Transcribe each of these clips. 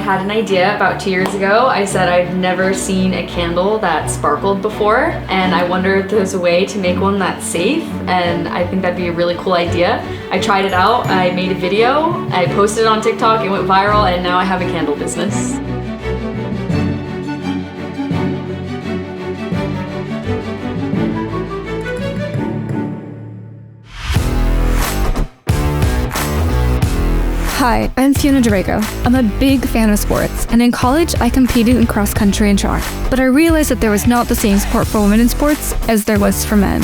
had an idea about 2 years ago. I said I'd never seen a candle that sparkled before, and I wonder if there's a way to make one that's safe, and I think that'd be a really cool idea. I tried it out, I made a video, I posted it on TikTok, it went viral, and now I have a candle business. Hi, I'm Fiona Rego. I'm a big fan of sports, and in college I competed in cross country and track, but I realized that there was not the same support for women in sports as there was for men.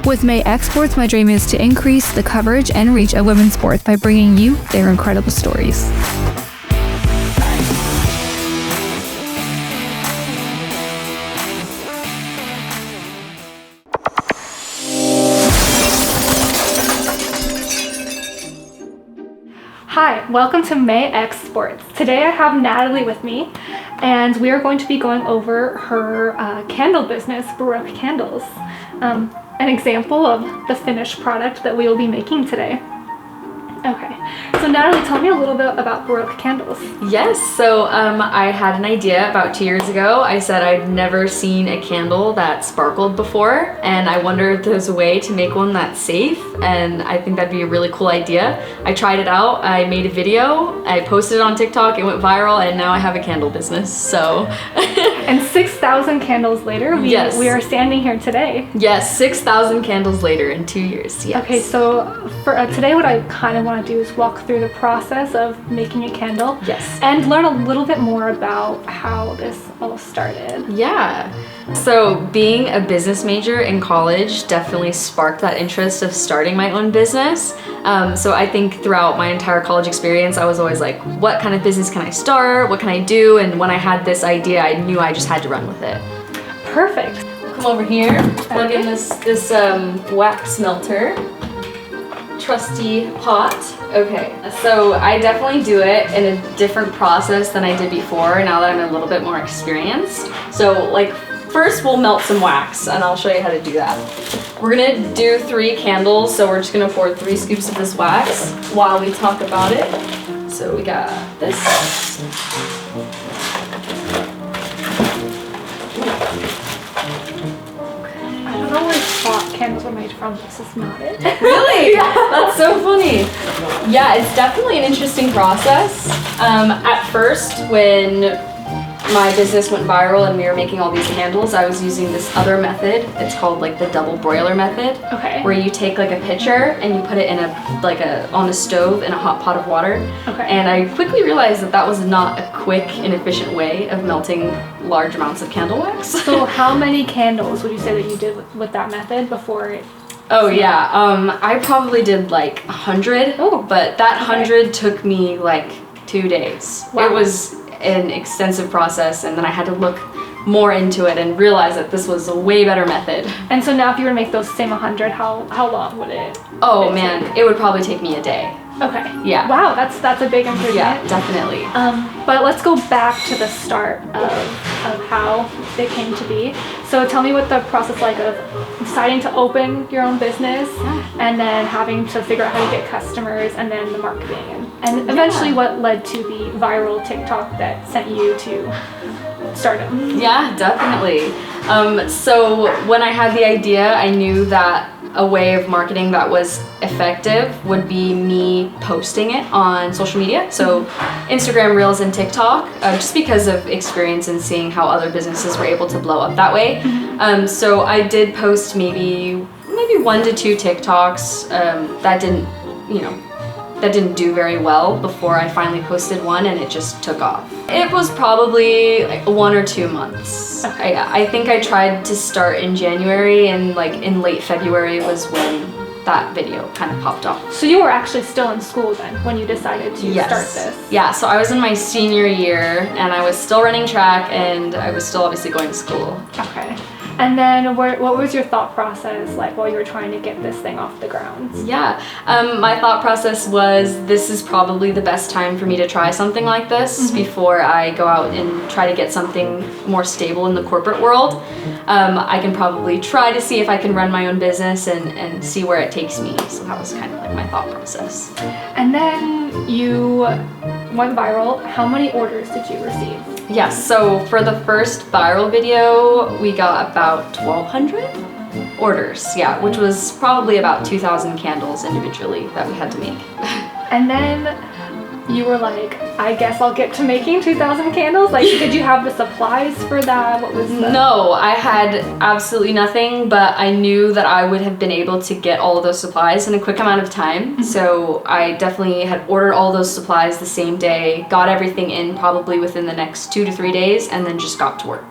With MAE X SPORTS, my dream is to increase the coverage and reach of women's sports by bringing you their incredible stories. Hi, welcome to MAE X SPORTS. Today I have Natalie with me, and we are going to be going over her candle business, Baroque Candles, an example of the finished product that we will be making today. Okay, so Natalie, tell me a little bit about Baroque Candles. Yes, so I had an idea about 2 years ago. I said I'd never seen a candle that sparkled before, and I wonder if there's a way to make one that's safe, and I think that'd be a really cool idea. I tried it out, I made a video, I posted it on TikTok, it went viral, and now I have a candle business, so. And 6,000 candles later, we are standing here today. Yes, 6,000 candles later in 2 years, yes. Okay, so for today what I kind of want to do is walk through the process of making a candle. Yes. And learn a little bit more about how this all started. Yeah. So being a business major in college definitely sparked that interest of starting my own business. So I think throughout my entire college experience, I was always like, what kind of business can I start? What can I do? And when I had this idea, I knew I just had to run with it. Perfect. Come over here, plug in this wax melter. Trusty pot. Okay, so I definitely do it in a different process than I did before now that I'm a little bit more experienced. So like first we'll melt some wax and I'll show you how to do that. We're gonna do 3 candles, so we're just gonna pour 3 scoops of this wax while we talk about it. So we got this. I don't know where spot candles are made from. This is not it. Really? Yeah. That's so funny. Yeah, it's definitely an interesting process. At first, when my business went viral and we were making all these candles, I was using this other method. It's called like the double broiler method. Okay. Where you take like a pitcher and you put it in on a stove in a hot pot of water. Okay. And I quickly realized that was not a quick and efficient way of melting large amounts of candle wax. So how many candles would you say that you did with that method before it? Oh yeah, I probably did like 100, but that 100 took me like 2 days. Wow. It was an extensive process, and then I had to look more into it and realize that this was a way better method. And so now if you were to make those same 100, how long would it? Oh man, it would probably take me a day. Okay. Yeah. Wow, that's a big improvement. Yeah, definitely. But let's go back to the start of how it came to be. So tell me what the process like of deciding to open your own business and then having to figure out how to get customers and then the marketing and eventually what led to the viral TikTok that sent you to stardom. Yeah, definitely. So when I had the idea, I knew that a way of marketing that was effective would be me posting it on social media, so Instagram Reels and TikTok, just because of experience and seeing how other businesses were able to blow up that way. So I did post maybe 1 to 2 TikToks that didn't do very well before I finally posted one, and it just took off. It was probably like 1 or 2 months. Okay. I think I tried to start in January, and like in late February was when that video kind of popped off. So you were actually still in school then when you decided to start this? Yeah, so I was in my senior year and I was still running track and I was still obviously going to school. Okay. And then what was your thought process like while you were trying to get this thing off the ground? Yeah, my thought process was this is probably the best time for me to try something like this before I go out and try to get something more stable in the corporate world. I can probably try to see if I can run my own business and see where it takes me. So that was kind of like my thought process. And then you went viral, how many orders did you receive? Yes, so for the first viral video, we got about 1,200 orders, yeah, which was probably about 2,000 candles individually that we had to make. And then you were like, I guess I'll get to making 2,000 candles? Like, did you have the supplies for that? What was the... No, I had absolutely nothing, but I knew that I would have been able to get all of those supplies in a quick amount of time. So I definitely had ordered all those supplies the same day, got everything in probably within the next 2 to 3 days, and then just got to work.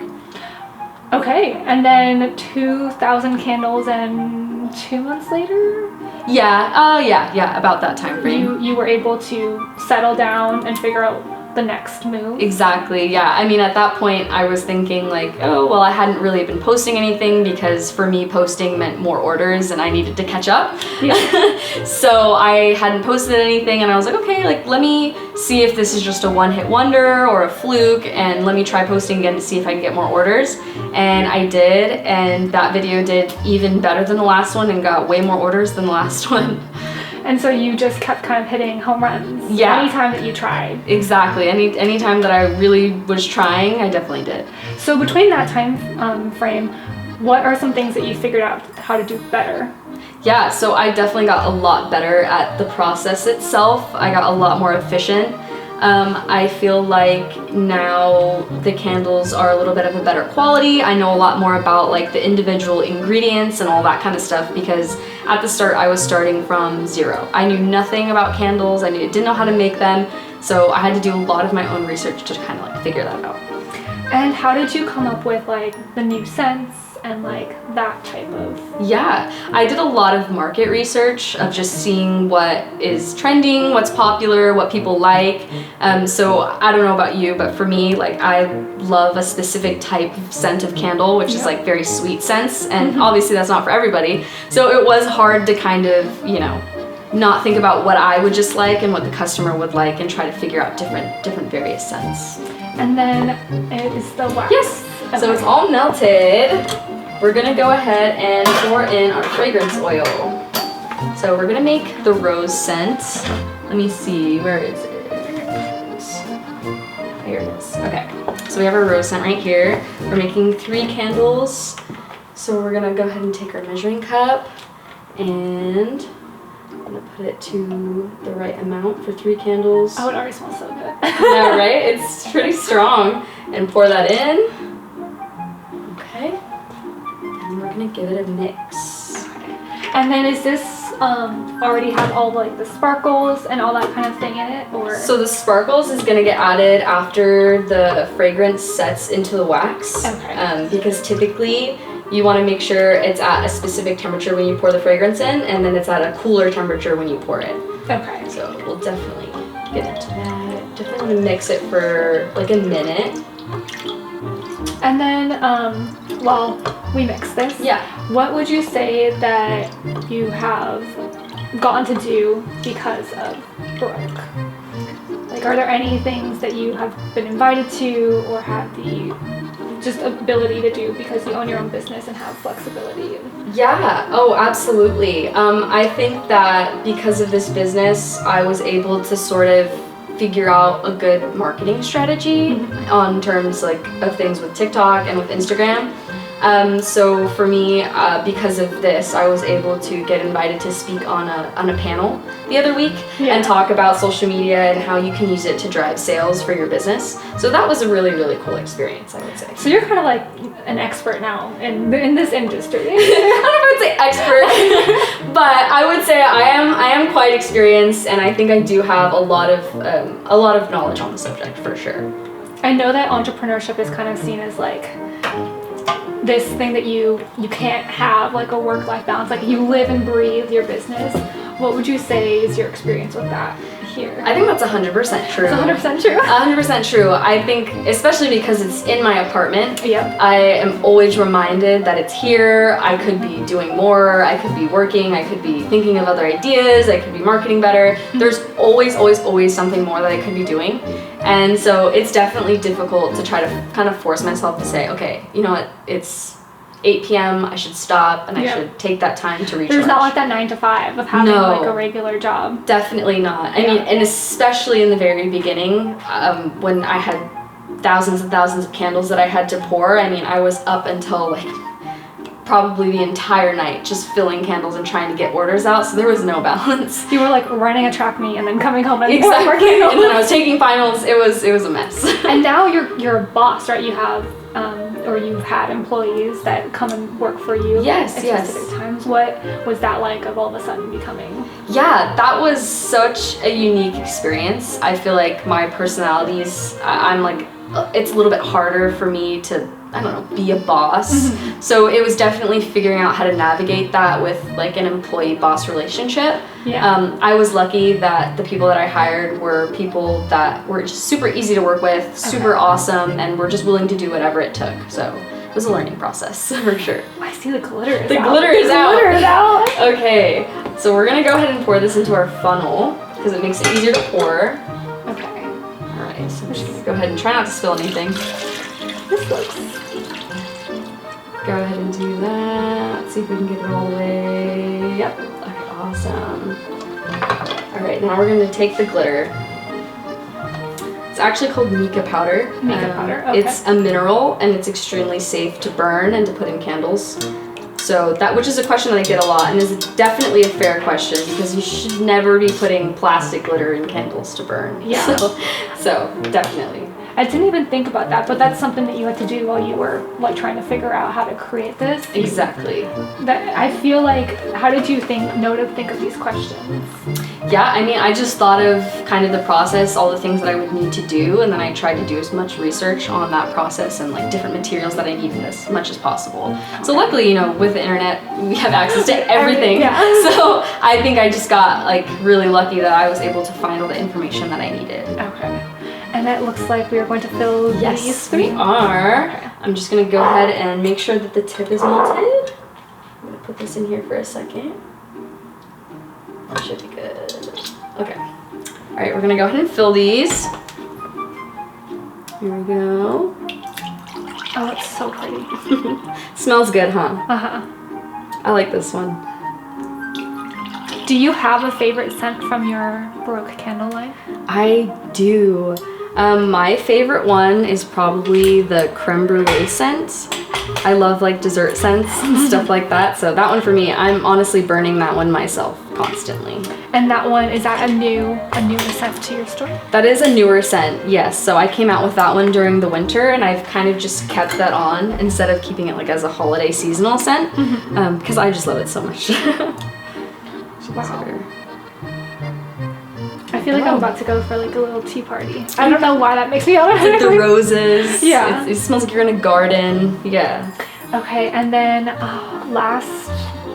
Okay, and then 2,000 candles and 2 months later? Yeah, about that time frame. You were able to settle down and figure out the next move? Exactly, yeah. I mean, at that point, I was thinking like, oh, well, I hadn't really been posting anything because for me, posting meant more orders and I needed to catch up. Yeah. So I hadn't posted anything and I was like, okay, like, let me see if this is just a one-hit wonder or a fluke and let me try posting again to see if I can get more orders. And I did, and that video did even better than the last one and got way more orders than the last one. And so you just kept kind of hitting home runs. Yeah. Anytime that you tried. Exactly. Any time that I really was trying, I definitely did. So between that time frame, what are some things that you figured out how to do better? Yeah, so I definitely got a lot better at the process itself. I got a lot more efficient. I feel like now the candles are a little bit of a better quality. I know a lot more about like the individual ingredients and all that kind of stuff because at the start I was starting from zero. I knew nothing about candles. I didn't know how to make them. So I had to do a lot of my own research to kind of like figure that out. And how did you come up with like the new scents and like that type of... Yeah, I did a lot of market research of just seeing what is trending, what's popular, what people like. So I don't know about you, but for me, like I love a specific type of scent of candle, which is like very sweet scents. And obviously that's not for everybody. So it was hard to kind of, you know, not think about what I would just like and what the customer would like and try to figure out different various scents. And then it is the wax. Yes, so it's all melted. We're gonna go ahead and pour in our fragrance oil. So we're gonna make the rose scent. Let me see, where is it? Here it is, okay. So we have our rose scent right here. We're making 3 candles. So we're gonna go ahead and take our measuring cup and I'm gonna put it to the right amount for 3 candles. Oh, it already smells so good. Yeah, right? It's pretty strong. And pour that in. Okay. And we're gonna give it a mix. Okay. And then is this already have all like the sparkles and all that kind of thing in it, or? So the sparkles is gonna get added after the fragrance sets into the wax. Okay. Because typically you want to make sure it's at a specific temperature when you pour the fragrance in, and then it's at a cooler temperature when you pour it. Okay. So we'll definitely get into that. Definitely want to mix it for like a minute. And then while we mix this, what would you say that you have gotten to do because of Baroque? Like, are there any things that you have been invited to or have the just ability to do because you own your own business and have flexibility? Yeah, oh, absolutely. I think that because of this business, I was able to sort of figure out a good marketing strategy on terms like of things with TikTok and with Instagram. So for me, because of this, I was able to get invited to speak on a panel the other week and talk about social media and how you can use it to drive sales for your business. So that was a really, really cool experience, I would say. So you're kind of like an expert now in this industry. I don't know if I would say expert, but I would say I am quite experienced, and I think I do have a lot of knowledge on the subject for sure. I know that entrepreneurship is kind of seen as like this thing that you can't have like a work-life balance, like you live and breathe your business. What would you say is your experience with that here? I think that's 100% true. It's 100% true. 100% true. I think, especially because it's in my apartment, Yep. I am always reminded that it's here. I could be doing more, I could be working, I could be thinking of other ideas, I could be marketing better. There's always something more that I could be doing. And so it's definitely difficult to try to kind of force myself to say, okay, you know what, it's 8 p.m. I should stop and I Yeah. should take that time to recharge. There's not like that 9 to 5 of having No. like a regular job. Definitely not. I mean, and especially in the very beginning, when I had thousands and thousands of candles that I had to pour, I mean, I was up until like probably the entire night just filling candles and trying to get orders out, so there was no balance. You were like running a track meet and then coming home and Exactly. pouring more candles. And then I was taking finals. It was a mess. And now you're a boss, right? You have or you've had employees that come and work for you Yes, at yes. specific times. What was that like of all of a sudden becoming? Yeah, that was such a unique experience. I feel like my personalities, I'm like, it's a little bit harder for me to, I don't know, be a boss. So it was definitely figuring out how to navigate that with like an employee-boss relationship. Yeah. I was lucky that the people that I hired were people that were just super easy to work with, super awesome, and were just willing to do whatever it took. So it was a learning process for sure. I see the glitter is The out. glitter is out. Glitter is out. Okay, so we're gonna go ahead and pour this into our funnel because it makes it easier to pour. Okay. All right, so I'm just gonna go ahead and try not to spill anything. This looks. Go ahead and do that. Let's see if we can get it all the way. Yep. Okay, awesome. All right, now we're gonna take the glitter. It's actually called mica powder. Mica powder, okay. It's a mineral and it's extremely safe to burn and to put in candles. So that, which is a question that I get a lot and is definitely a fair question because you should never be putting plastic glitter in candles to burn. Yeah. So definitely. I didn't even think about that, but that's something that you had to do while you were like trying to figure out how to create this. Exactly. That I feel like, how did you think of these questions? Yeah, I mean, I just thought of kind of the process, all the things that I would need to do, and then I tried to do as much research on that process and like different materials that I needed as much as possible. So luckily, you know, with the internet, we have access to everything. Yeah. So I think I just got like really lucky that I was able to find all the information that I needed. Okay. And it looks like we are going to fill these Yes, three. we are. I'm just gonna go ahead and make sure that the tip is melted. I'm gonna put this in here for a second. That should be good. Okay. All right, we're gonna go ahead and fill these. Here we go. Oh, it's so pretty. Smells good, huh? Uh-huh. I like this one. Do you have a favorite scent from your Baroque candle line? I do. My favorite one is probably the creme brulee scent. I love like dessert scents and stuff like that. So that one for me, I'm honestly burning that one myself constantly. And that one, is that a newer scent to your store? That is a newer scent, yes. So I came out with that one during the winter and I've kind of just kept that on instead of keeping it like as a holiday seasonal scent because I just love it so much. Wow. I feel like I'm about to go for like a little tea party. I don't know why that makes me Like the roses. Yeah. It smells like you're in a garden. Yeah. Okay, and then last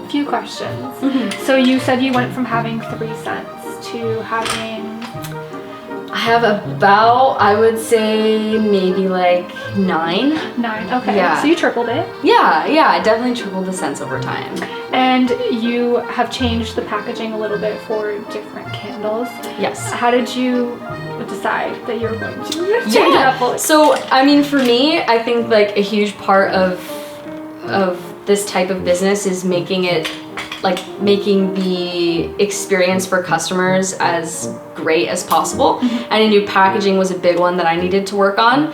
few questions. So you said you went from having 3 scents to having... I have about, I would say maybe like 9. 9, okay. Yeah. So you tripled it. Yeah, I definitely tripled the scents over time. And you have changed the packaging a little bit for different candles. Yes. How did you decide that you were going to change it up fully? So, I mean, for me, I think like a huge part of this type of business is making the experience for customers as great as possible. And a new packaging was a big one that I needed to work on.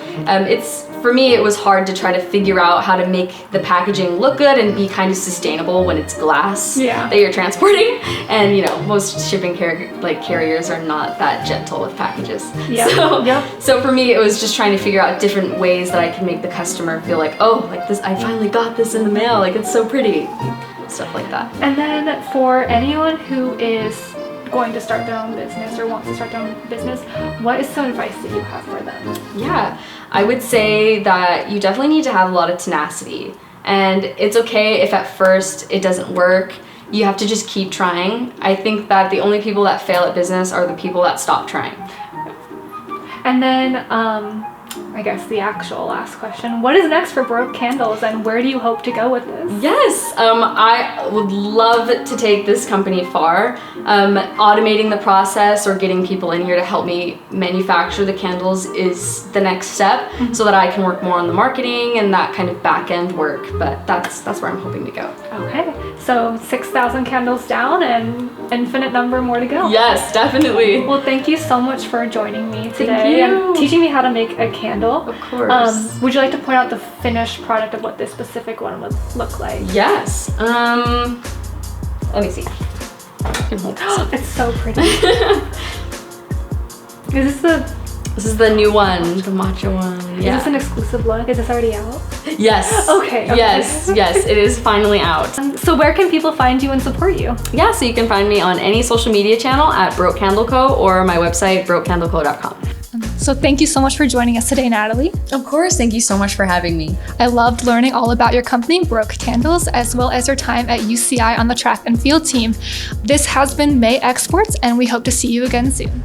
For me, it was hard to try to figure out how to make the packaging look good and be kind of sustainable when it's glass that you're transporting. And you know, most shipping carriers are not that gentle with packages. So for me, it was just trying to figure out different ways that I can make the customer feel like, oh, like this, I finally got this in the mail. Like it's so pretty. Stuff like that. And then for anyone who is going to start their own business or wants to start their own business, what is some advice that you have for them? Yeah, I would say that you definitely need to have a lot of tenacity. And it's okay if at first it doesn't work. You have to just keep trying. I think that the only people that fail at business are the people that stop trying. And then I guess the actual last question. What is next for Baroque Candles and where do you hope to go with this? Yes, I would love to take this company far. Automating the process or getting people in here to help me manufacture the candles is the next step, so that I can work more on the marketing and that kind of back end work. But that's where I'm hoping to go. Okay, so 6,000 candles down and infinite number more to go. Yes, definitely. Well, thank you so much for joining me today Thank you. and teaching me how to make a candle. Of course. Would you like to point out the finished product of what this specific one would look like? Yes. Let me see. I can hold this. It's so pretty. This is the new one, the matcha one. Yeah. Is this an exclusive look? Is this already out? Yes. Okay. Yes, it is finally out. So where can people find you and support you? Yeah, so you can find me on any social media channel at Baroque Candle Co or my website, baroquecandleco.com. So thank you so much for joining us today, Natalie. Of course, thank you so much for having me. I loved learning all about your company, Baroque Candles, as well as your time at UCI on the track and field team. This has been MAE X Sports, and we hope to see you again soon.